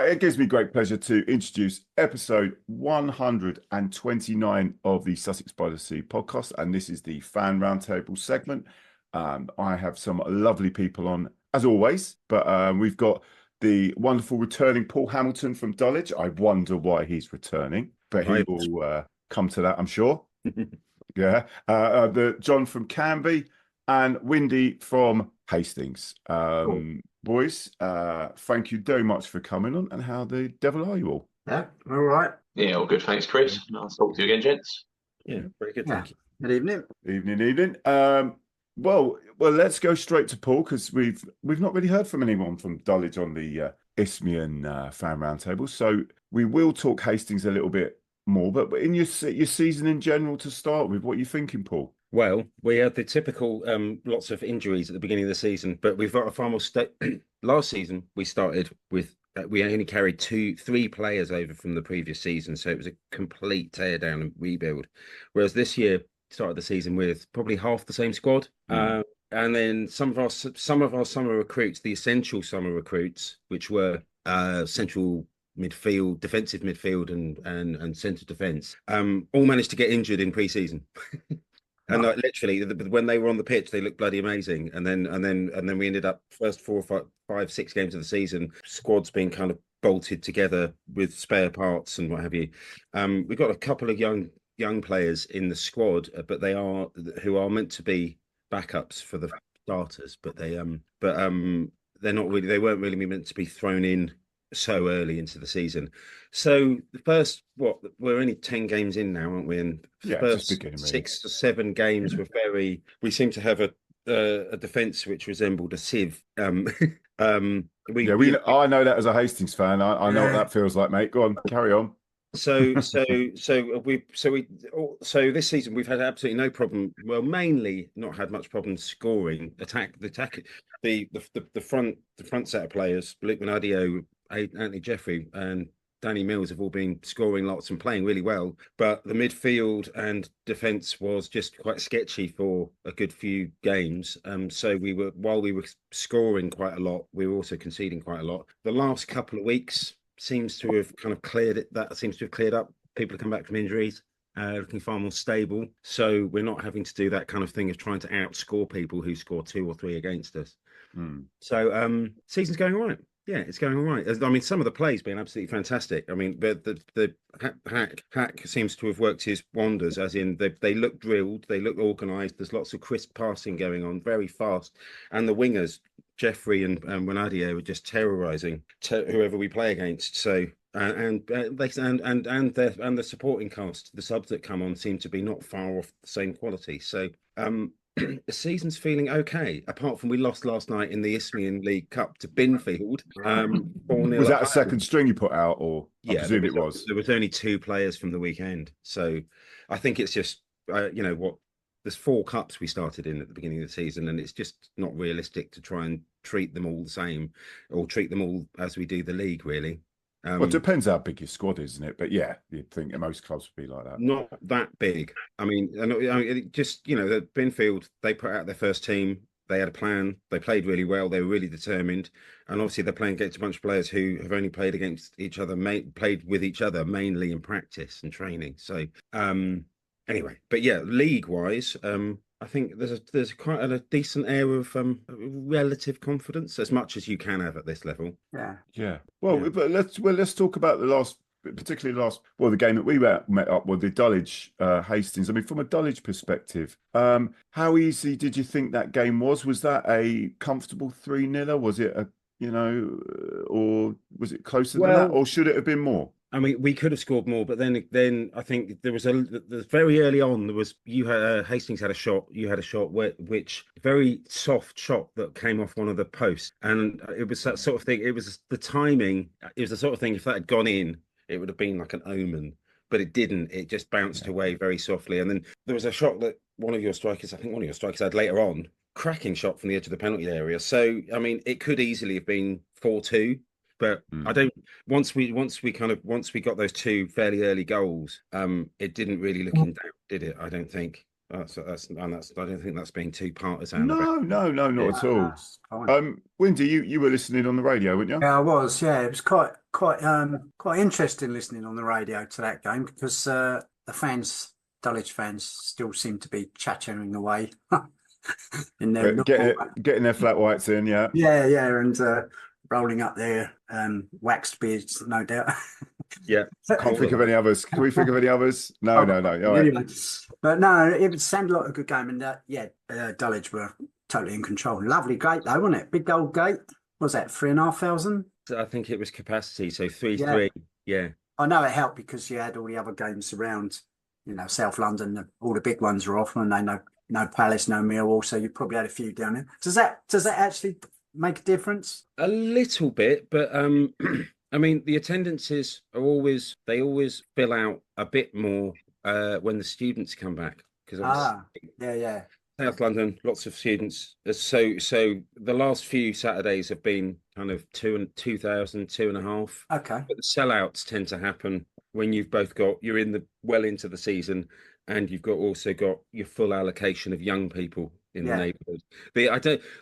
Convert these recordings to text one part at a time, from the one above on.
It gives me great pleasure to introduce episode 129 of the Sussex by the Sea podcast, and this is the fan roundtable segment. I have some lovely people on, as always, but we've got the wonderful returning Paul Hamilton from Dulwich. I wonder why he's returning, but he will come to that, I'm sure. Yeah. The John from Canvey and Windy from Hastings. Cool. Boys, thank you very much for coming on. And how the devil are you all? Yeah, all right. Yeah, all good. Thanks, Chris. I'll talk to you again, gents. Yeah, very good. Thank you. Good evening. Evening. Well, let's go straight to Paul because we've not really heard from anyone from Dulwich on the Isthmian fan roundtable. So we will talk Hastings a little bit more. But in your season in general, to start with, what are you thinking, Paul? Well, we had the typical lots of injuries at the beginning of the season, but we've got a far more last season we started with we only carried 2-3 players over from the previous season, so it was a complete tear down and rebuild. Whereas this year started the season with probably half the same squad. And then some of our summer recruits, the essential summer recruits, which were central midfield, defensive midfield and centre defence, all managed to get injured in pre-season. And literally, when they were on the pitch, they looked bloody amazing. And then we ended up first 4 or 5, 6 games of the season, squads being kind of bolted together with spare parts and what have you. We've got a couple of young players in the squad, but who are meant to be backups for the starters. But they're not really. They weren't really meant to be thrown in so early into the season. So the first, we're only 10 games in now, aren't we? And the first 6 to 7 games were we seem to have a defence which resembled a sieve. I know that as a Hastings fan. I know what that feels like, mate. Go on, carry on. So this season we've had absolutely no problem. Well, mainly not had much problem scoring. The front set of players, Luke Menadio, Anthony Jeffrey and Danny Mills have all been scoring lots and playing really well, but the midfield and defence was just quite sketchy for a good few games. So while we were scoring quite a lot, we were also conceding quite a lot. The last couple of weeks seems to have kind of cleared it. That seems to have cleared up. People have come back from injuries, looking far more stable. So we're not having to do that kind of thing of trying to outscore people who score 2 or 3 against us. So season's going all right. Yeah, it's going all right. I mean, some of the plays been absolutely fantastic. I mean, the Hack seems to have worked his wonders, as in they look drilled, they look organised. There's lots of crisp passing going on, very fast, and the wingers, Jeffrey and Renadio, are just terrorising whoever we play against. So and the supporting cast, the subs that come on, seem to be not far off the same quality. So the season's feeling okay, apart from we lost last night in the Isthmian League Cup to Binfield. Was that a second string you put out, or I presume it was? There was only 2 players from the weekend, so I think it's just there's 4 cups we started in at the beginning of the season, and it's just not realistic to try and treat them all the same or treat them all as we do the league, really. Well, it depends how big your squad is, isn't it? But yeah, you'd think that most clubs would be like that. Not that big. I mean, just the Binfield, they put out their first team. They had a plan. They played really well. They were really determined. And obviously, they're playing against a bunch of players who have only played against each other, played with each other mainly in practice and training. So anyway, but yeah, league-wise, I think there's quite a decent air of relative confidence, as much as you can have at this level. Yeah. But let's talk about the game that we met up with, the Dulwich Hastings. I mean, from a Dulwich perspective, how easy did you think that game was? Was that a comfortable 3-0? Was it or was it closer than that, or should it have been more? I mean, we could have scored more, but then I think there was very early on. Hastings had a shot. You had a shot which very soft shot that came off one of the posts, and it was that sort of thing. It was the timing. It was the sort of thing. If that had gone in, it would have been like an omen, but it didn't. It just bounced away very softly, and then there was a shot that one of your strikers had later on. Cracking shot from the edge of the penalty area. So I mean, it could easily have been 4-2. But I don't. Once we got those 2 fairly early goals, it didn't really look in doubt, did it? I don't think. I don't think that's being too partisan. No, not at all. Windy, you were listening on the radio, weren't you? Yeah, I was. Yeah, it was quite quite interesting listening on the radio to that game because the fans, Dulwich fans, still seem to be chattering away in their getting their flat whites in, yeah. Yeah, and rolling up their waxed beards, no doubt. Yeah. Can't think of any others. Can we think of any others? No. All right. Anyway, but no, it sounded like a good game, and Dulwich were totally in control. Lovely gate though, wasn't it? Big old gate. What was that 3,500? I think it was capacity, so 3-3. Yeah. I know it helped because you had all the other games around. South London, all the big ones are off, and they know no Palace, no Millwall, so you probably had a few down there. Does that actually make a difference? A little bit, but I mean, the attendances are always fill out a bit more when the students come back because South London, lots of students. So the last few Saturdays have been kind of 2,000, 2,500. Okay. But the sellouts tend to happen when you're into the season, and you've also got your full allocation of young people in the neighbourhood.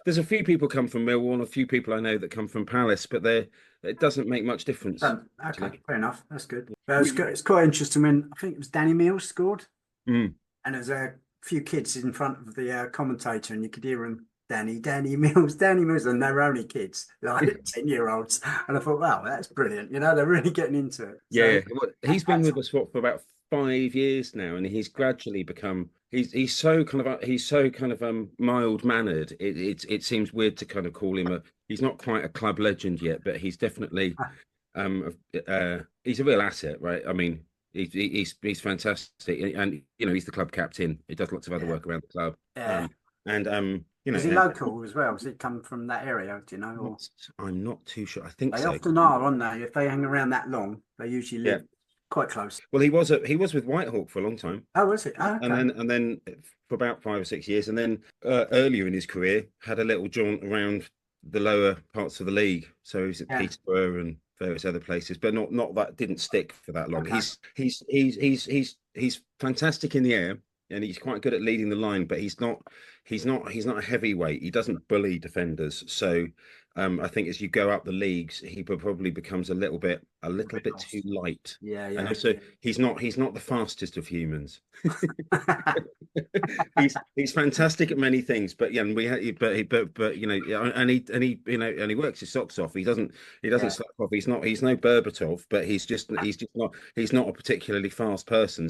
There's a few people come from Millwall, and a few people I know that come from Palace, but it doesn't make much difference. Okay, fair enough. That's good. It's quite interesting when I think it was Danny Mills scored, and there's a few kids in front of the commentator, and you could hear them, Danny Mills, and they were only kids, like 10-year-olds. And I thought, wow, that's brilliant. They're really getting into it. Yeah, he's been with us for about 5 years now, and he's gradually become. He's so kind of mild mannered. It seems weird to kind of call him he's not quite a club legend yet, but he's definitely he's a real asset, right? I mean, he's fantastic, and he's the club captain. He does lots of other work around the club. Is he local as well? Does he come from that area? Do you know? Or? I'm not too sure. I think they often are, aren't they? If they hang around that long, they usually live quite close. Well, he was with Whitehawk for a long time. Oh, was it? Oh, okay. And then for about 5 or 6 years, and then earlier in his career had a little jaunt around the lower parts of the league. So he was at Peterborough and various other places, but not that didn't stick for that long. Okay. He's fantastic in the air, and he's quite good at leading the line, but he's not a heavyweight. He doesn't bully defenders. So I think as you go up the leagues, he probably becomes a little bit too light. Yeah. And also, he's not the fastest of humans. he's fantastic at many things, but and he works his socks off. He doesn't slack off. He's no Berbatov, but he's not a particularly fast person.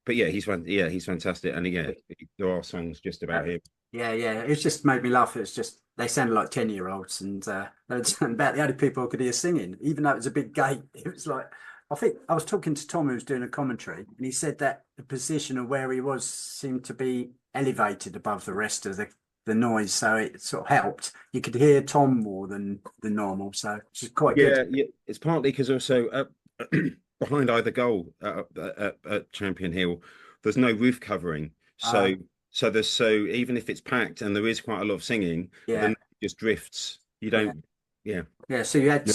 But he's fantastic, and there are songs just about him. Yeah, it just made me laugh. It's just they sounded like 10-year-olds, and about the only people I could hear singing, even though it was a big gate. It was like, I think I was talking to Tom, who was doing a commentary, and he said that the position of where he was seemed to be elevated above the rest of the noise, so it sort of helped. You could hear Tom more than the normal, so it's quite good. Yeah, it's partly because also behind either goal at Champion Hill, there's no roof covering, so even if it's packed and there is quite a lot of singing, then it just drifts. You don't. Yeah. So you had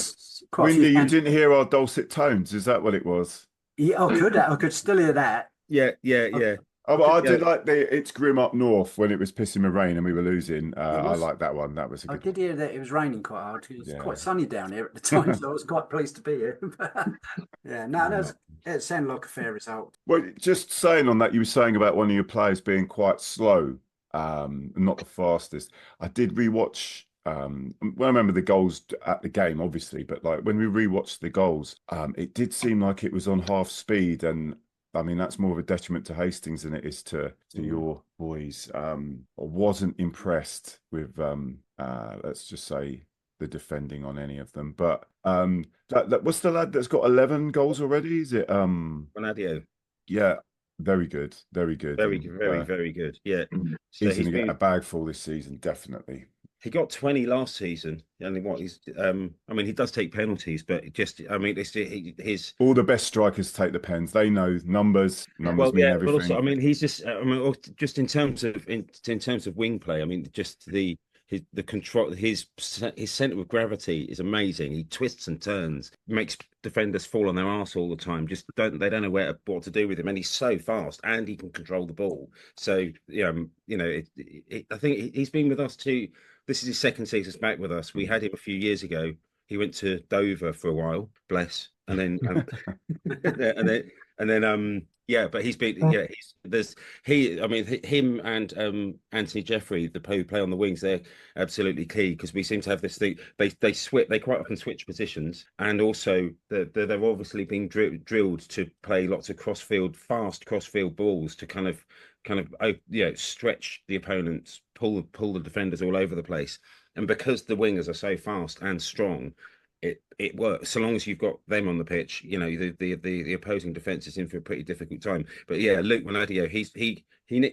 quite. Windy, you didn't hear our dulcet tones. Is that what it was? Yeah, I could still hear that. Yeah. Oh, but I did like It's Grim Up North when it was pissing with rain and we were losing. I like that one. That was a good. I did hear that it was raining quite hard. It was quite sunny down here at the time, so I was quite pleased to be here. It sounded like a fair result. Well, just saying on that, you were saying about one of your players being quite slow, not the fastest. I did rewatch. Well, I remember the goals at the game, obviously, but like when we rewatched the goals, it did seem like it was on half speed, and I mean that's more of a detriment to Hastings than it is to your boys. I wasn't impressed with let's just say the defending on any of them. But what's the lad that's got 11 goals already? Is it Bonadio? Yeah, very good, very good, very good. Yeah, so he's going to get a bag full this season, definitely. He got 20 last season, and he does take penalties, but it's his all the best strikers take the pens. They know numbers mean everything. But also, he's just in terms of wing play. Just the control, his center of gravity is amazing. He twists and turns, makes defenders fall on their arse all the time. They don't know what to do with him, and he's so fast, and he can control the ball. So I think he's been with us too. This is his second season back with us. We had him a few years ago he went to Dover for a while, bless, and then and then yeah, but he's been I mean him and Anthony Jeffrey, the who play on the wings, they're absolutely key because we seem to have this thing. They quite often switch positions, and also they're obviously being drilled to play lots of fast cross-field balls to kind of stretch the opponents, pull the defenders all over the place. And because the wingers are so fast and strong, it works. So long as you've got them on the pitch, the opposing defense is in for a pretty difficult time. But yeah, Luke Manadio, he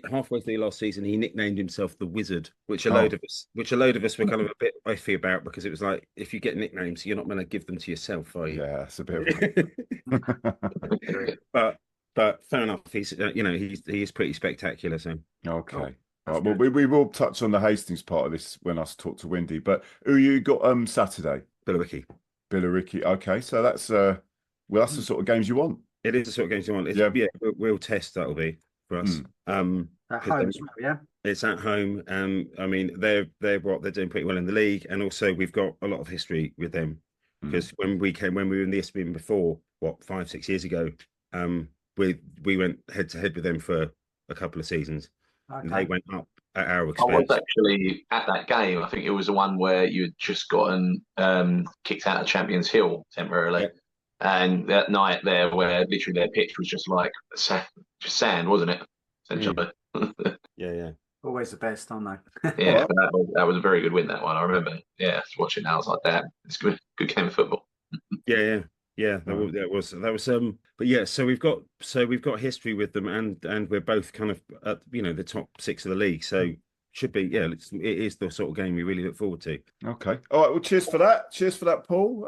halfway through last season, he nicknamed himself the Wizard, which a load of us were kind of a bit iffy about, because it was like, if you get nicknames, you're not going to give them to yourself, are you? Yeah, that's a bit but fair enough. He's he is pretty spectacular. So okay. Well, we will touch on the Hastings part of this when I talk to Wendy. But who you got Saturday? Billericay. Okay, so that's the sort of games you want. It is the sort of games you want. Yeah, we'll test that'll be for us. At home as well, yeah. It's at home. I mean, they're doing pretty well in the league, and also we've got a lot of history with them because when we were in the Isthmian before, 5-6 years ago, we went head to head with them for a couple of seasons, and they went up at our expense. I was actually at that game. I think it was the one where you had just gotten kicked out of Champions Hill temporarily. Yeah. And that night there, where literally their pitch was just like sand, wasn't it? Essentially. Yeah. Always the best, aren't they? Yeah, that was a very good win, that one. I remember. Yeah, watching that, I was like, damn, it's good game of football. Yeah. That was. But yeah, so we've got history with them, and we're both kind of at the top 6 of the league. So should be, it is the sort of game we really look forward to. Okay. All right. Well, cheers for that, Paul.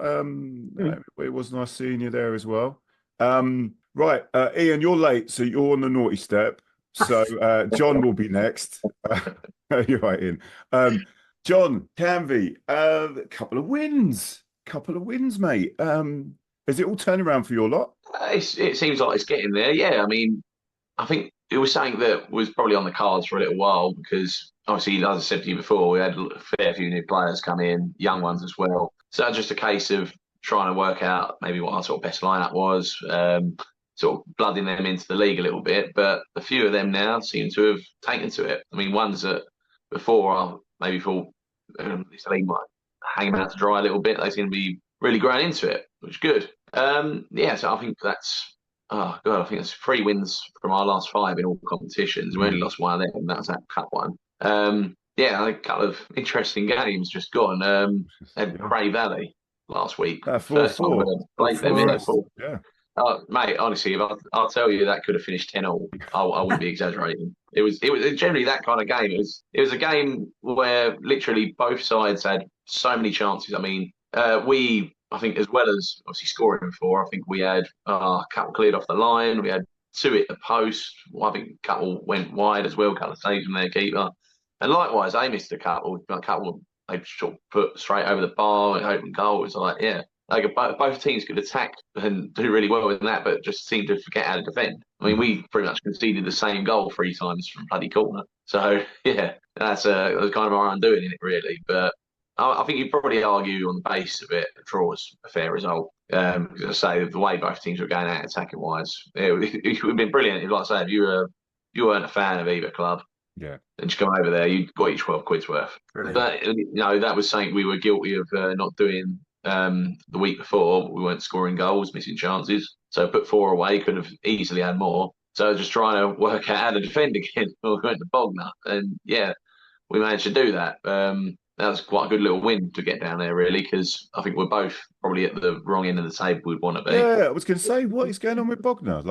It was nice seeing you there as well. Right, Ian, you're late, so you're on the naughty step. So John will be next. You're right, Ian. John, Canvey, a couple of wins, mate. Is it all turning around for your lot? It seems like it's getting there. Yeah, I mean, I think it was something that was probably on the cards for a little while because obviously, as I said to you before, we had a fair few new players come in, young ones as well. So it's just a case of trying to work out maybe what our sort of best lineup was, sort of blooding them into the league a little bit. But a few of them now seem to have taken to it. I mean, ones that before I maybe thought this league might hang them out to dry a little bit, they seem to be really growing into it, which is good. So I think that's I think it's 3 wins from our last 5 in all competitions. We only lost one of them, and that was that cup one. I think a couple of interesting games just gone. Had Cray Valley last week. 4-4. Yeah. Mate, honestly, if I'll tell you that could have finished 10-all, I wouldn't be exaggerating. It was generally that kind of game. It was a game where literally both sides had so many chances. I mean, I think as well as obviously scoring 4, I think we had a couple cleared off the line. We had 2 at the post. I think a couple went wide as well, a couple of saves from their keeper. And likewise, they missed a couple. They sort of put straight over the bar, open goal. It was like, yeah, both teams could attack and do really well in that, but just seemed to forget how to defend. I mean, we pretty much conceded the same goal 3 times from bloody corner. So, yeah, that was kind of our undoing in it, really. But I think you'd probably argue on the base of it, the draw was a fair result. Because I say the way both teams were going out attacking wise, it would have been brilliant. If, like I say, if you weren't a fan of either club, and just come over there, you got each 12 quid's worth. Brilliant. But that was something we were guilty of not doing the week before. We weren't scoring goals, missing chances. So put 4 away, could have easily had more. So just trying to work out how to defend again. We went to Bognor, and we managed to do that. That was quite a good little win to get down there, really, because I think we're both probably at the wrong end of the table we'd want to be. Yeah, I was going to say, what is going on with Bognor?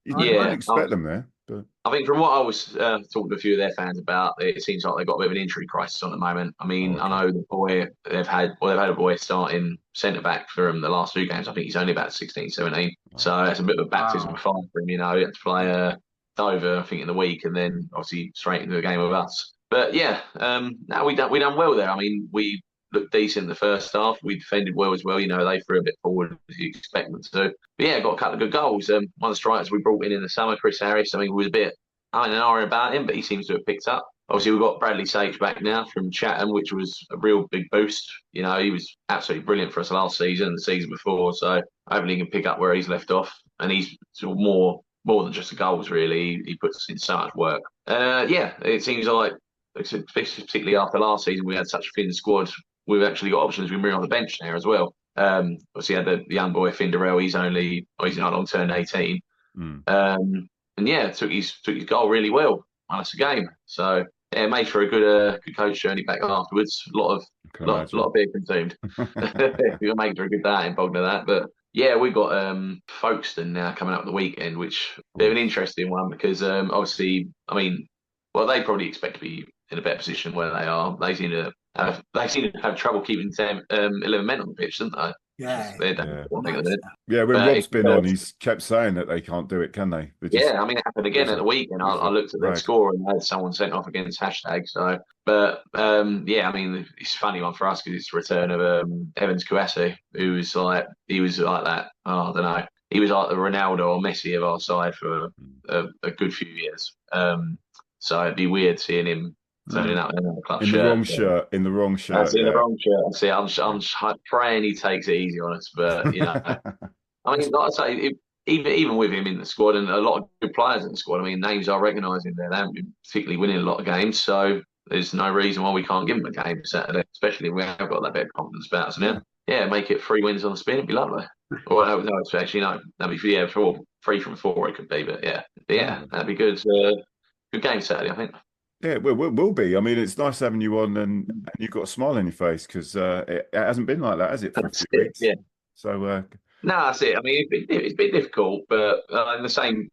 You don't expect them there. But I think from what I was talking to a few of their fans about, it seems like they've got a bit of an injury crisis on at the moment. I mean, I know the boy they've had a boy starting centre back for them the last 2 games. I think he's only about 16, 17. So that's a bit of a baptism of fire for him. He had to play Dover, I think, in the week, and then obviously straight into a game with us. But we done well there. I mean, we looked decent in the first half. We defended well as well. They threw a bit forward as you expect them to. But got a couple of good goals. One of the strikers we brought in the summer, Chris Harris. I mean, we was a bit an hour about him, but he seems to have picked up. obviously we've got Bradley Sage back now from Chatham, which was a real big boost. You know, he was absolutely brilliant for us last season and the season before. So hopefully he can pick up where he's left off. And he's sort of more than just the goals, really. He puts in so much work. Yeah, it seems like, particularly after last season, we had such a thin squad. We've actually got options. We bring on the bench there as well. Obviously, had the young boy Finderell. He's not long turned 18. And yeah, took his goal really well. That's a game. So yeah, made for a good coach journey back afterwards. A lot of beer consumed. You'll make for a good day in Bognor that. But yeah, we've got Folkestone now coming up the weekend, which a bit of an interesting one because obviously, I mean, well, they probably expect to be in a better position where they are. They seem to have trouble keeping 11 men on the pitch, don't they? Yeah. Yeah, when Rob's been on, he's kept saying that they can't do it, can they? Yeah, I mean, it happened again at the weekend. I looked at their score and had someone sent off against hashtag. So, but yeah, I mean, it's a funny one for us because it's the return of Evans Kouassi, he was like that. Oh, I don't know. He was like the Ronaldo or Messi of our side for a good few years. So it'd be weird seeing him turning up in another club in the wrong shirt. In the wrong shirt. That's in the wrong shirt. See, I'm praying he takes it easy on us, but you know, I mean, like I say, even with him in the squad and a lot of good players in the squad, I mean, names are recognising there. They haven't been particularly winning a lot of games, so there's no reason why we can't give them a game Saturday, especially if we have got that bit of confidence about us now. Yeah, make it 3 wins on the spin. It'd be lovely. Or no, it's actually no. That'd be 3 from 4 it could be, but yeah, that'd be good. Good game Saturday, I think. Yeah, it will be. I mean, it's nice having you on and you've got a smile on your face because it hasn't been like that, has it, for a few weeks? Yeah. So no, that's it. I mean, it's been difficult, but in the same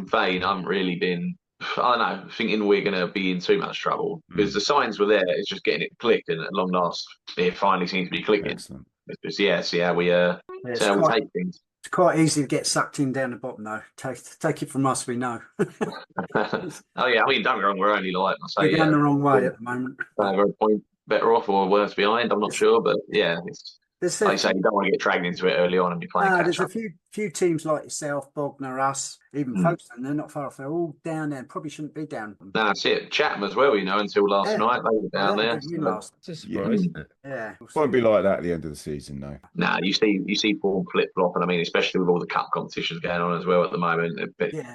vein, I haven't really been. I don't know, thinking we're going to be in too much trouble because the signs were there. It's just getting it clicked, and at long last, it finally seems to be clicking. Excellent. It's just, see how we take things. It's quite easy to get sucked in down the bottom, though. Take it from us, we know. Oh yeah, I mean, don't get me wrong, we're only like I say, you're going the wrong way at the moment. We're a point better off or worse behind. I'm not sure, but yeah, it's. Like you say, you don't want to get dragged into it early on and be playing. There's a few teams like yourself, Bognor, us, even Folkestone. They're not far off. They're all down there. Probably shouldn't be down. No, that's it. Chatham as well. You know, until last night they were down there. It's a surprise, isn't it? Yeah, won't be like that at the end of the season, though. Nah, you see form flip flop, and I mean, especially with all the cup competitions going on as well at the moment.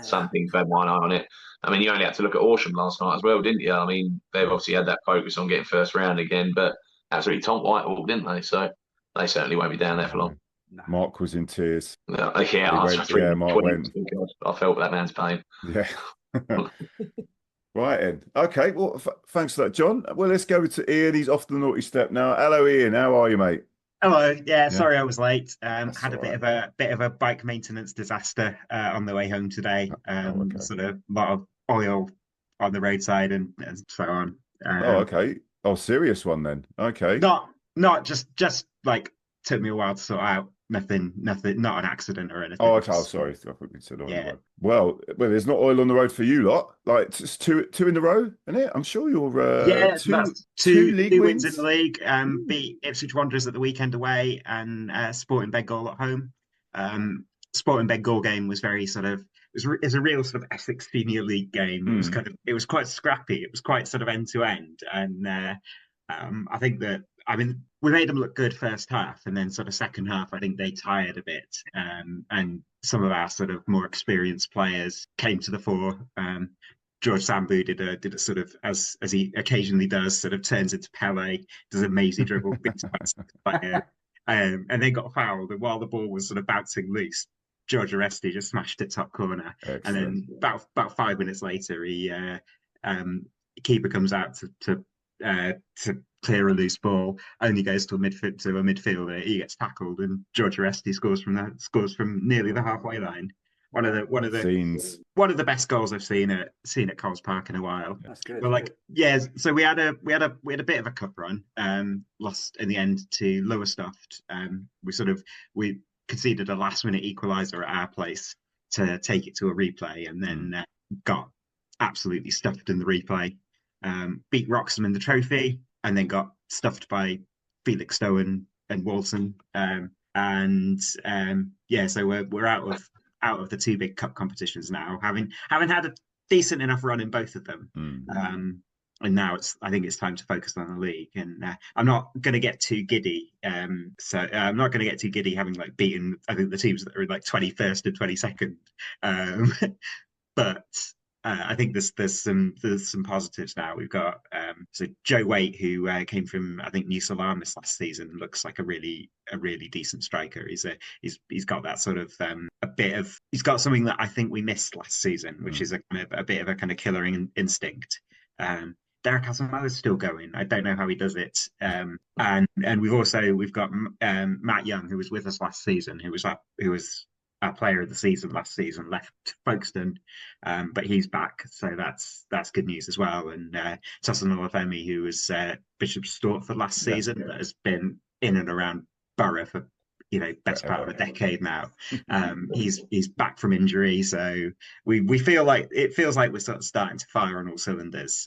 Some things have had one eye on it. I mean, you only had to look at Horsham last night as well, didn't you? I mean, they've obviously had that focus on getting first round again, but absolutely Tom Whitehall, didn't they? So. They certainly won't be down there for long. No. Mark was in tears. Mark went. I felt that man's pain. Yeah. Right, Ed. Okay, well, thanks for that, John. Well, let's go to Ian. He's off the naughty step now. Hello, Ian. How are you, mate? Hello. Yeah, sorry I was late. Had a bit of a bike maintenance disaster on the way home today. Sort of a lot of oil on the roadside and so on. Okay. Oh, serious one then. Okay. Not just like took me a while to sort out. Nothing, not an accident or anything. Oh, okay. Oh, sorry. I thought we said oil on the road. Well, there's not oil on the road for you lot. Like just two in a row, isn't it? I'm sure you're two league wins in the league. Beat Ipswich Wanderers at the weekend away and Sporting Bengal at home. Sporting Bengal game was very sort of it was a real sort of Essex Senior League game. It was quite scrappy. It was quite sort of end to end, and I think that. I mean, we made them look good first half, and then sort of second half, I think they tired a bit. And some of our sort of more experienced players came to the fore. George Sambu did a sort of, as he occasionally does, sort of turns into Pele, does a mazy dribble, and then got fouled. And while the ball was sort of bouncing loose, George Oresti just smashed it top corner. Excellent. And then about 5 minutes later, keeper comes out to clear a loose ball, only goes to a midfielder. He gets tackled, and George Oresti scores from nearly the halfway line. One of the best goals I've seen at Coles Park in a while. That's good. But so we had a bit of a cup run. Lost in the end to Lowestoft. We conceded a last minute equaliser at our place to take it to a replay, and then got absolutely stuffed in the replay. Beat Wroxham in the trophy, and then got stuffed by Felixstowe and Walton. So we're out of the two big cup competitions now, having had a decent enough run in both of them. now I think it's time to focus on the league. And I'm not going to get too giddy. So I'm not going to get too giddy having like beaten, I think, the teams that are like 21st and 22nd. But I think there's some positives now. We've got so Joe Waite, who came from, I think, New Salamis last season, looks like a really decent striker. He's got that sort of he's got something that I think we missed last season, which is a bit of a kind of killing instinct. Derek Asamoah's still going. I don't know how he does it. And we've got Matt Young, who was with us last season, who was our player of the season last season, left Folkestone, but he's back, so that's good news as well. And Tosin Olufemi, who was Bishop Stortford last season, that has been in and around Borough for best part of a decade now. He's back from injury, so we feels like we're sort of starting to fire on all cylinders.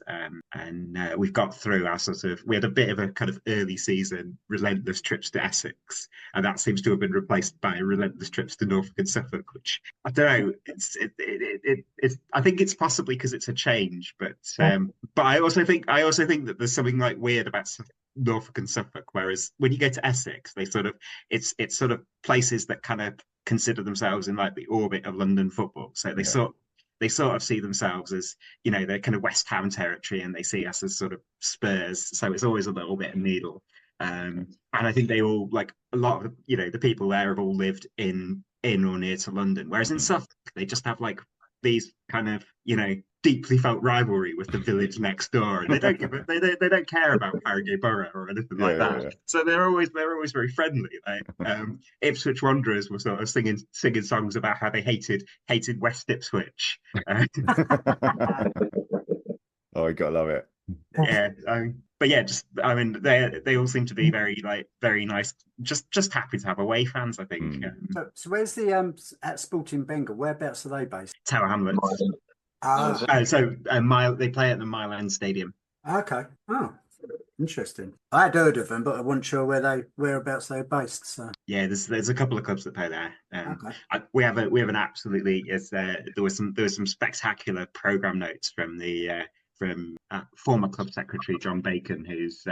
And we've got through we had a bit of a kind of early season relentless trips to Essex, and that seems to have been replaced by relentless trips to Norfolk and Suffolk, which I don't know. It's I think it's possibly because it's a change, but I also think that there's something like weird about Norfolk and Suffolk, whereas when you go to Essex, it's sort of places that kind of consider themselves in like the orbit of London football. So they sort of see themselves as, they're kind of West Ham territory, and they see us as sort of Spurs. So it's always a little bit of needle. And I think they all, like a lot of the people there have all lived in or near to London, whereas in Suffolk they just have like these kind of deeply felt rivalry with the village next door, and they don't care about Haringey Borough or anything like that. Yeah. So they're always very friendly. Like Ipswich Wanderers were sort of singing songs about how they hated West Ipswich. Oh, you gotta love it. Yeah, but yeah, they all seem to be very nice. Just happy to have away fans, I think. So where's the at Sporting Bengal? Whereabouts are they based? Tower Hamlets. They play at the Mile End Stadium. Okay. Oh, interesting. I had heard of them, but I wasn't sure whereabouts they're based. So yeah, there's a couple of clubs that play there. Okay. We have an absolutely there was some spectacular program notes from the former club secretary John Bacon, who's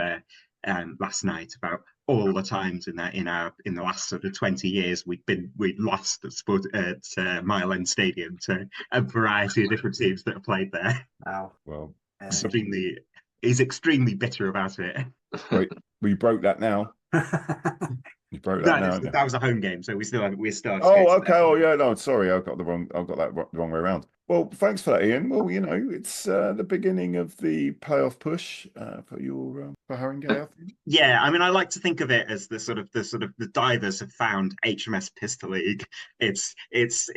last night about all the times in the last sort of 20 years we'd lost at Mile End Stadium to a variety of different teams that have played there. Wow. Well, he's extremely bitter about it. Wait, we broke that now. You broke that now. That was a home game, so we're still. Oh, okay. Oh, yeah. No, sorry, I got that the wrong way around. Well, thanks for that, Ian. Well, it's the beginning of the playoff push for Haringey. Yeah, I mean, I like to think of it as the divers have found HMS Pistol League. It's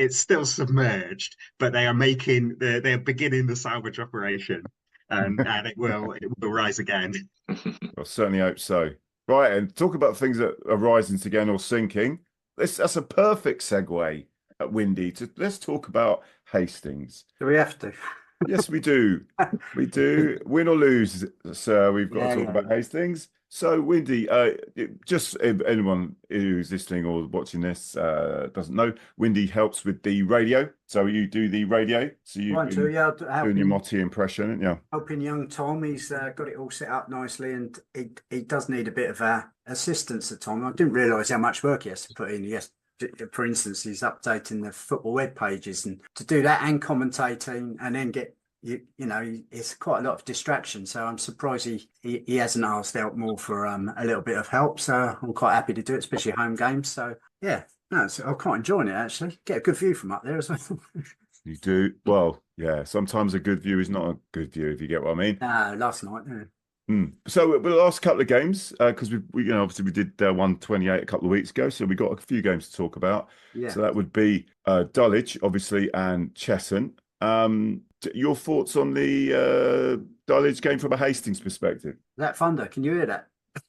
still submerged, but they're beginning the salvage operation, and it will rise again. I certainly hope so. Right, and talk about things that are rising again or sinking. That's a perfect segue at Windy. Let's talk about Hastings. Do we have to? Yes, we do. We do. Win or lose, sir, we've got to talk about Hastings. So, Windy, just if anyone who's listening or watching this doesn't know, Windy helps with the radio. So you do the radio. So you doing your Motti impression, yeah. Helping young Tom, he's got it all set up nicely, and he does need a bit of assistance at Tom. I didn't realise how much work he has to put in. Yes, for instance, he's updating the football web pages, and to do that and commentating, and then get. It's quite a lot of distraction, so I'm surprised he hasn't asked out more for a little bit of help. So I'm quite happy to do it, especially home games. So yeah, no, I'm quite enjoying it actually. Get a good view from up there as well. You do well, yeah. Sometimes a good view is not a good view, if you get what I mean. Last night, yeah. So the last couple of games, because we obviously we did 128 a couple of weeks ago, so we got a few games to talk about. Yeah. So that would be Dulwich, obviously, and Cheshunt. Your thoughts on the Dulwich game from a Hastings perspective? That thunder, can you hear that?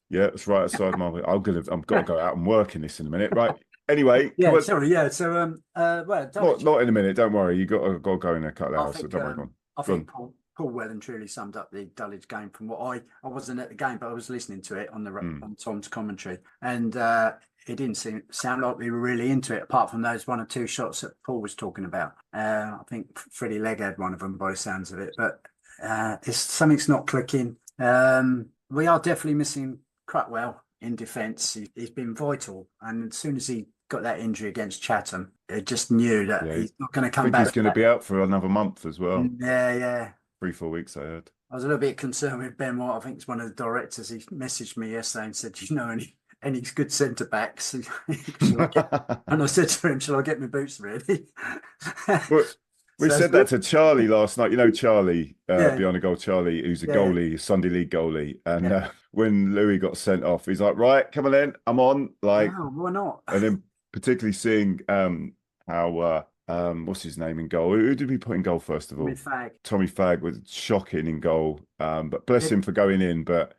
Yeah, it's right outside my. I've got to go out and work in this in a minute, right? Anyway, yeah, sorry, yeah. So, Dulwich, not in a minute. Don't worry, you got to go in a couple of hours. So don't worry. I think Paul well and truly summed up the Dulwich game from what I wasn't at the game, but I was listening to it on Tom's commentary, and it didn't sound like we were really into it, apart from those one or two shots that Paul was talking about. I think Freddie Legg had one of them by the sounds of it, but something's not clicking. We are definitely missing Crutwell in defence. He's been vital, and as soon as he got that injury against Chatham, I just knew that he's not going to come I think back. he's going to be out for another month as well. Yeah. 3-4 weeks, I heard. I was a little bit concerned with Ben White. I think it's one of the directors. He messaged me yesterday and said, "Do you know any good centre backs?" And I said to him, "Shall I get my boots ready?" Well, we said that to Charlie last night. You know Charlie, Yeah. Beyond a Goal Charlie, who's a Yeah. goalie, Sunday League goalie. And when Louis got sent off, he's like, right, come on in, I'm on. Like, Wow, why not? And then particularly seeing how what's his name in goal? Who did we put in goal first of all? Tommy Fagg was shocking in goal. But bless him for going in. But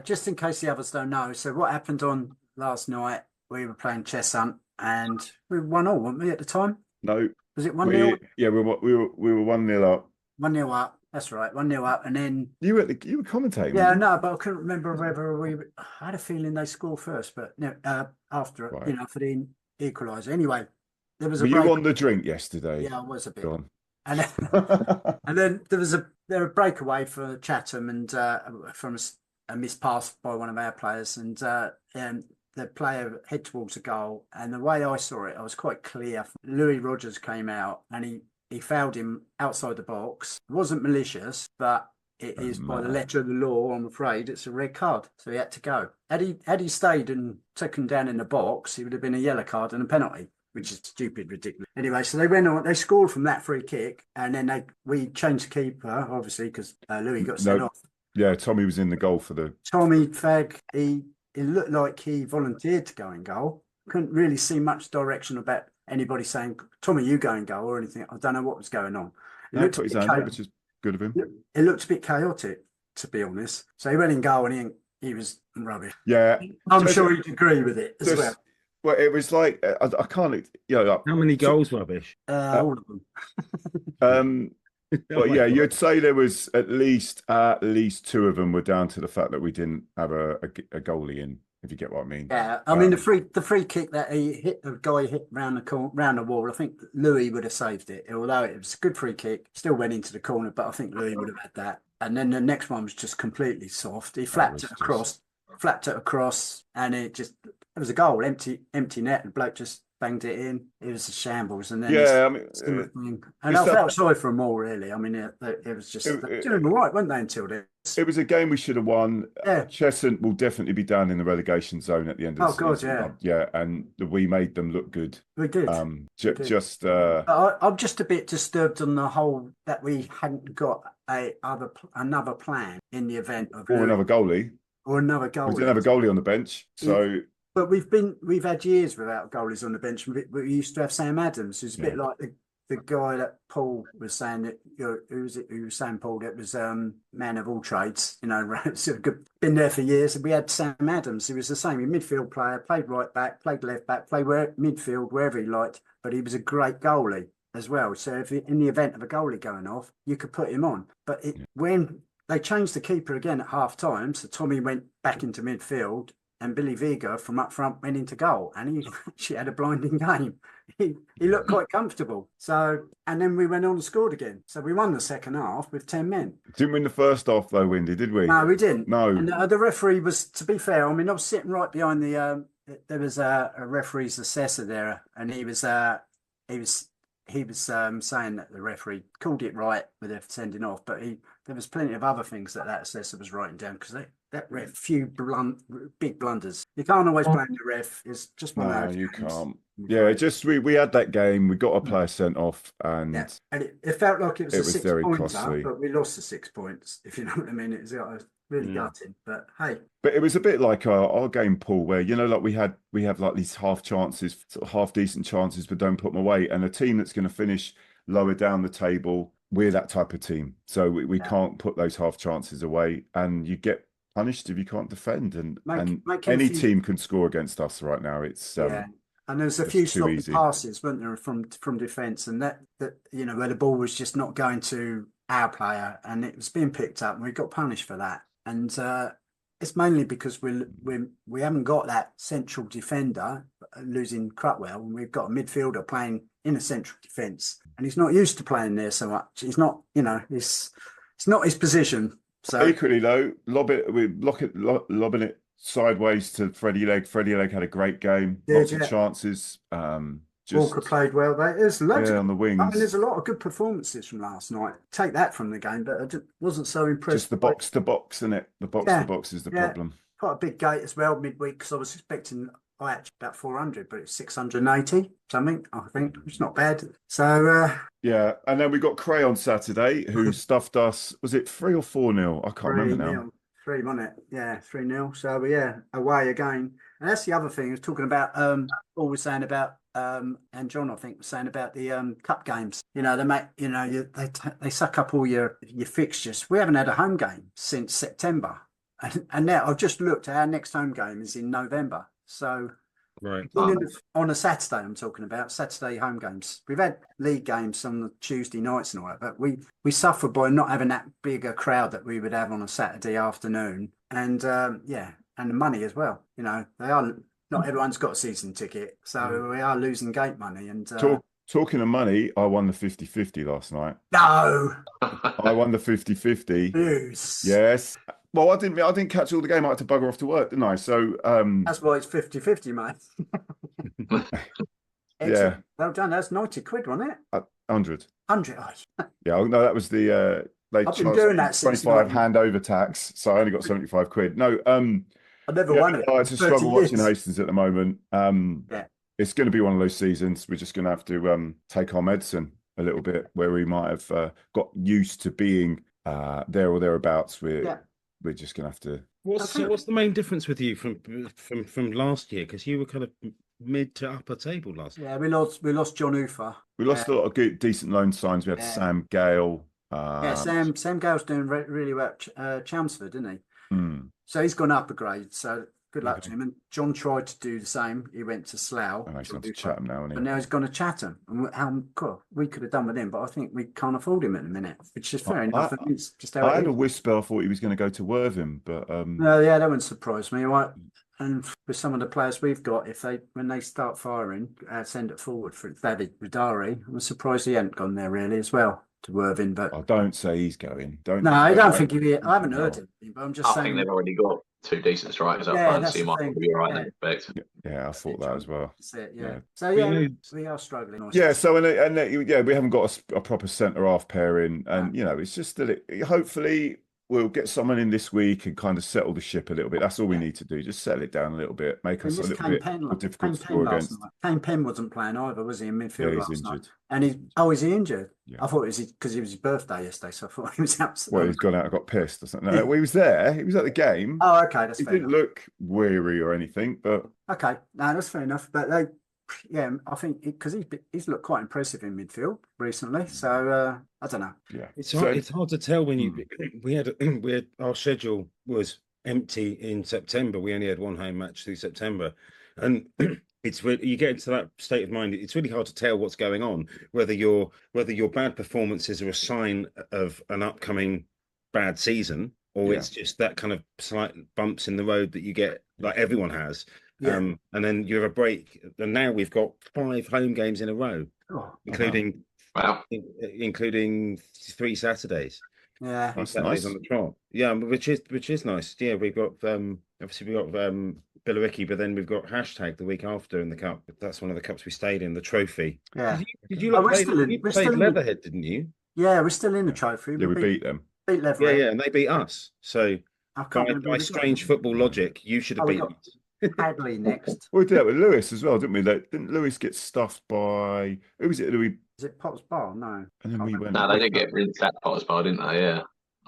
just in case the others don't know, so what happened on last night? We were playing chess hunt and we were 1-1, weren't we, at the time? No. Was it 1-0? Yeah, we were 1-0 up. 1-0 up. That's right, 1-0 up, and then you were commentating. Yeah, no, but I couldn't remember whether I had a feeling they scored first, but no, after for the equaliser. Anyway, there was a. Were you on the drink yesterday? Yeah, I was a bit. And then, and then there was a breakaway for Chatham and from a missed pass by one of our players, and the player head towards the goal. And the way I saw it, I was quite clear. Louis Rogers came out and he fouled him outside the box. It wasn't malicious, but it is by the letter of the law, I'm afraid, it's a red card. So he had to go. Had he stayed and taken down in the box, it would have been a yellow card and a penalty, which is stupid, ridiculous. Anyway, so they went on, they scored from that free kick, and then we changed the keeper, obviously, because Louis got sent off. Yeah, Tommy was in the goal for the... Tommy Fagg, it looked like he volunteered to go in goal. Couldn't really see much direction about anybody saying, "Tommy, you go in goal," or anything. I don't know what was going on. He put his hand up, which is good of him. It looked a bit chaotic, to be honest. So he went in goal and he was rubbish. Yeah. I'm sure he'd agree with it as well. Well, it was like, I can't, How many goals, rubbish? All of them. Well, yeah, you'd say there was at least 2 of them were down to the fact that we didn't have a goalie in, if you get what I mean. Yeah, I mean the free kick that he hit, the guy hit round the wall. I think Louis would have saved it, although it was a good free kick. Still went into the corner, but I think Louis would have had that. And then the next one was just completely soft. He flapped it across, and it was a goal, empty net, and the bloke just banged it in. It was a shambles, and then I felt sorry for them all. Really, I mean, it was just doing all right, weren't they? Until this, it was a game we should have won. Yeah. Cheshunt will definitely be down in the relegation zone at the end of the season. Yeah, and we made them look good. We did. I'm just a bit disturbed on the whole that we hadn't got another plan in the event of another goalie. Or another goalie. We didn't have a goalie on the bench, so. But we've had years without goalies on the bench. We used to have Sam Adams, who's a bit like the guy that Paul was saying that who was saying, Paul, that was man of all trades. Been there for years. We had Sam Adams, who was the same, a midfield player, played right back, played left back, played midfield wherever he liked, but he was a great goalie as well. So if in the event of a goalie going off, you could put him on. But when they changed the keeper again at half time, so Tommy went back into midfield. And Billy Viga from up front went into goal, and he actually had a blinding game. He looked quite comfortable. So, and then we went on and scored again. So we won the second half with 10 men. Didn't win the first half though, Windy, did we? No, we didn't. No. And the referee was, to be fair, I mean, I was sitting right behind the. There was a referee's assessor there, and he was saying that the referee called it right with the sending off, but there was plenty of other things that assessor was writing down because that ref few big blunders. You can't always blame the ref. It's just one of those. You can't. Yeah, just we had that game. We got a player sent off, and and it felt like it was a 6 very pointer, costly. but we lost the 6 points. If you know what I mean, it was really gutting. But hey, but it was a bit like our game, Paul, where like we have like these half chances, sort of half decent chances, but don't put them away. And a team that's going to finish lower down the table, we're that type of team. So we can't put those half chances away, and you get punished if you can't defend. And any team can score against us right now. It's and there's a few sloppy passes, weren't there, from defence, and that where the ball was just not going to our player, and it was being picked up, and we got punished for that. And it's mainly because we haven't got that central defender, losing Crutwell, and we've got a midfielder playing in a central defence, and he's not used to playing there so much. He's not, it's It's not his position. So Equally though, lobbing it sideways to Freddie Legg. Freddie Legg had a great game, lots of chances. Walker played well there. There's loads on the wings. I mean, there's a lot of good performances from last night. Take that from the game, but I just wasn't so impressed. Just the box to box, isn't it? The box to box is the problem. Quite a big gate as well midweek, because I was expecting about 400, but it's 680 something. I think it's not bad. So yeah, and then we got Cray on Saturday, who stuffed us. Was it 3 or 4-0? I can't remember now. 3, wasn't it? Yeah, 3-0. So yeah, away again. And that's the other thing. I was talking about Paul was saying about and John, I think, was saying about the cup games. You know, they make they suck up all your fixtures. We haven't had a home game since September, and now I've just looked. Our next home game is in November. So right on a Saturday, I'm talking about Saturday home games. We've had league games on the Tuesday nights and all that, but we suffer by not having that big a crowd that we would have on a Saturday afternoon, and and the money as well. You know, they are. Not everyone's got a season ticket, so we are losing gate money. And talking of money, I won the 50-50 last night. No, I won the 50-50. Yes. Well, I didn't catch all the game. I had to bugger off to work, didn't I? So that's why it's 50-50, mate. Yeah. Well done. That's 90 quid, wasn't it? 100. 100. Yeah. No, that was the. They I've been doing that since 25 handover tax, so I only got 75 quid. No. I never won it. It's a struggle watching Hastings at the moment. It's going to be one of those seasons. We're just going to have to take our medicine a little bit, where we might have got used to being there or thereabouts. We're just going to have to. What's the main difference with you from last year? Because you were kind of mid to upper table last year. Yeah, we lost John Ufer. We lost a lot of good, decent loan signs. We had Sam Gale. Sam Gale's doing really well at Chelmsford, didn't he? So he's gone up a grade. So good luck to him. And John tried to do the same. He went to Slough. And he's gone to Chatham now, and now he's gone to Chatham. And we could have done with him, but I think we can't afford him at the minute, which is fair enough. It's just how I had a whisper. I thought he was going to go to Worthing, but that wouldn't surprise me. Right? And with some of the players we've got, when they start firing, send it forward for David Vidari. I'm surprised he hadn't gone there really as well. To Worthing, but I don't say he's going. I don't think he. I haven't heard it, but I'm just saying. I think they've already got 2 decent strikers up front, so you might be all right in respect. Yeah, I thought that as well. That's it, yeah. So we are struggling. Yeah, so we haven't got a proper centre half pairing, and it's just that hopefully we'll get someone in this week and kind of settle the ship a little bit. That's all we need to do. Just settle it down a little bit, make us a little bit more difficult to score against. Kane Penn wasn't playing either, was he, in midfield last injured. Night? And is he injured? Yeah. I thought it was because it was his birthday yesterday, so I thought he was absolutely. Well, he's gone out and got pissed or something. No, he was there. He was at the game. Oh, okay, that's fair. He didn't look weary or anything, but okay, no, that's fair enough. But I think because he's looked quite impressive in midfield recently. So I don't know. Yeah, it's hard to tell when we had our schedule was empty in September. We only had one home match through September, and it's really, you get into that state of mind. It's really hard to tell what's going on. Whether your bad performances are a sign of an upcoming bad season, or it's just that kind of slight bumps in the road that you get, like everyone has. Yeah. And then you have a break, and now we've got 5 home games in a row, including 3 Saturdays. Yeah, that's Saturdays nice. On the trot. Yeah, which is nice. Yeah, we've got obviously we got Billericay, but then we've got hashtag the week after in the cup. That's one of the cups we stayed in, the trophy. Yeah. Did you played Leatherhead, didn't you? Yeah, we're still in the trophy. Yeah, we beat them. Beat Leatherhead. Yeah, and they beat us. So by strange football logic, you should have beaten us. Hadley next. We did that with Lewis as well, didn't we? Didn't Lewis get stuffed by who was it? Is it Potts Bar? No. And then we went. No, they did get rinsed at Potts Bar, didn't they? Yeah.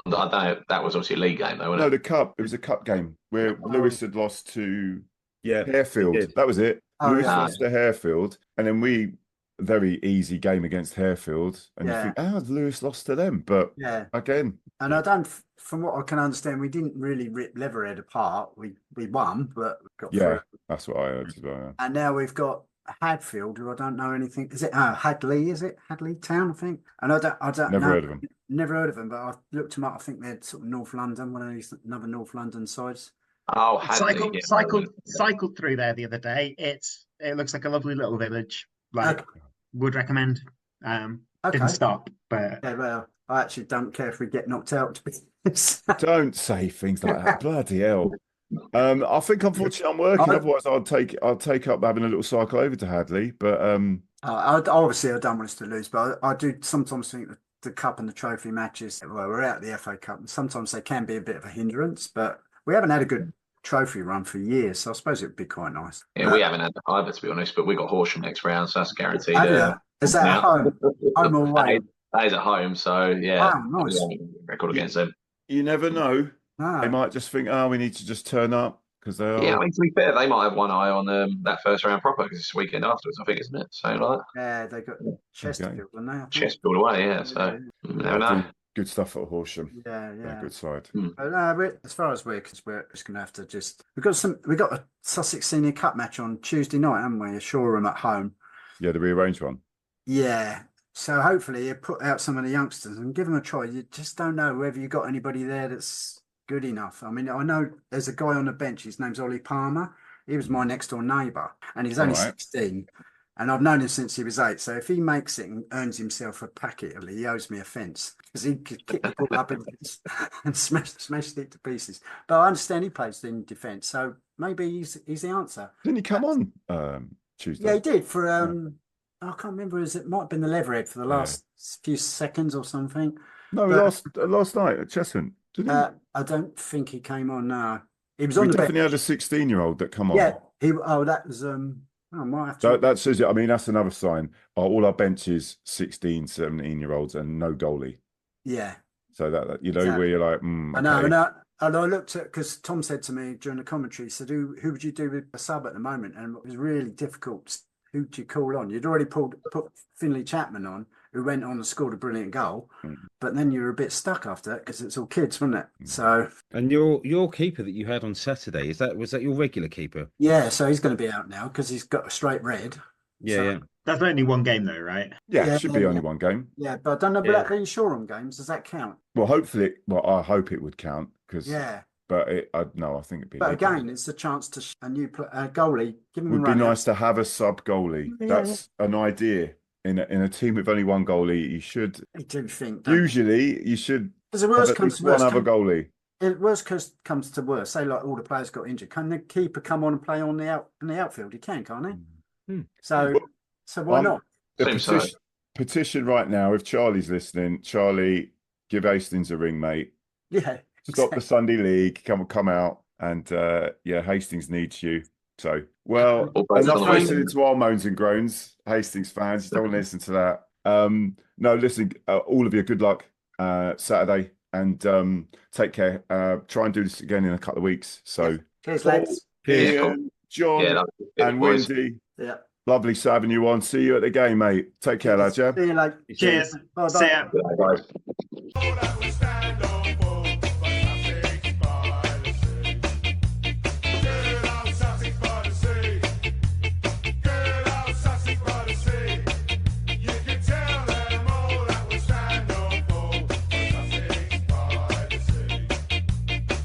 I don't know. That was obviously a league game, though, wasn't it? No, the cup. It was a cup game where Lewis had lost to Harefield. That was it. Lewis lost to Harefield, and then we very easy game against Harefield, and you think, how has Lewis lost to them? But again, and I don't. From what I can understand, we didn't really rip Leatherhead apart. We won, but got through. That's what I heard as well. Yeah. And now we've got Hadfield, who I don't know anything. Is it Hadley? Is it Hadley Town? I think. And I don't never heard of them. Never heard of them, but I looked them up. I think they're sort of North London, one of these another North London sides. Oh, Hadley, cycled through there the other day. It looks like a lovely little village. Would recommend. didn't stop. But Yeah, well, I actually don't care if we get knocked out. To be honest. Don't say things like that. Bloody hell. I think unfortunately I'm working. Otherwise, I'll take up having a little cycle over to Hadley. But Obviously, I don't want us to lose, but I do sometimes think that the cup and the trophy matches. Well, we're out of the FA Cup, and sometimes they can be a bit of a hindrance. But we haven't had a good trophy run for years, so I suppose it would be quite nice. Yeah, we haven't had the either, to be honest. But we got Horsham next round, so that's guaranteed. Is that at home? Home or away? That is at home, so yeah. Oh, nice. Record against them. you never know. No. They might just think, oh, we need to just turn up because they are. Yeah, I mean, to be fair, they might have one eye on that first round proper because it's the weekend afterwards, I think, isn't it? So like, Yeah, they got Chesterfield, didn't they? Chesterfield away, yeah. So you never know. Good stuff at Horsham. Yeah. Good side. But as far as we're just going to have to we got a Sussex Senior Cup match on Tuesday night, haven't we? Shoreham at home. Yeah, the rearranged one. Yeah. So hopefully you put out some of the youngsters and give them a try. You just don't know whether you got anybody there that's good enough. I mean, I know there's a guy on the bench. His name's Ollie Palmer. He was my next door neighbour, and he's only 16. And I've known him since he was 8. So if he makes it and earns himself a packet, he owes me a fence because he could kick the ball up and smash it to pieces. But I understand he plays in defence, so maybe he's the answer. Didn't he come on Tuesday? Yeah, he did for I can't remember. It might have been the Leatherhead for the last few seconds or something. No, last night at Cheshunt. Didn't he? I don't think he came on. No, he was We on the definitely bench. had a 16-year-old that come on. Yeah, that was I might have to. That says it. I mean, that's another sign. All our benches 16, 17-year-olds and no goalie. Yeah. So that Exactly. where you're like, I know, okay. and I looked at because Tom said to me during the commentary, he said, "Who would you do with a sub at the moment?" And it was really difficult. Who do you call on? You'd already put Finley Chapman on, who went on and scored a brilliant goal, but then you were a bit stuck after that because it's all kids, wasn't it? So. And your keeper that you had on Saturday, was that your regular keeper? Yeah, so he's going to be out now because he's got a straight red. Yeah. That's only one game though, right? Yeah, it should be only one game. Yeah, but I don't know about the Shoreham games. Does that count? Well, hopefully, I hope it would count because. Yeah. But I think it'd be. But again, it's a chance to a new goalie. Give him Would a be run nice to have a sub goalie. Yeah. That's an idea in a team with only one goalie. You should. I do think. Usually, you should. Because the worst have at comes least to worst. one other goalie. Worst comes to worst. Say like all the players got injured. Can the keeper come on and play on the outfield? He can, can't he? So why not? The petition right now. If Charlie's listening, Charlie, give Hastings a ring, mate. Yeah. Stop the Sunday League. Come out, and Hastings needs you. So, well, enough listening to our moans and groans, Hastings fans. You don't want to listen to that. No, listen, all of you. Good luck Saturday, and take care. Try and do this again in a couple of weeks. So, Cheers, lads. Ian, John, and Wendy. Yeah. Lovely having you on. See you at the game, mate. Take care, lads. Yeah. See you later. Cheers. Bye. See ya. Bye, guys.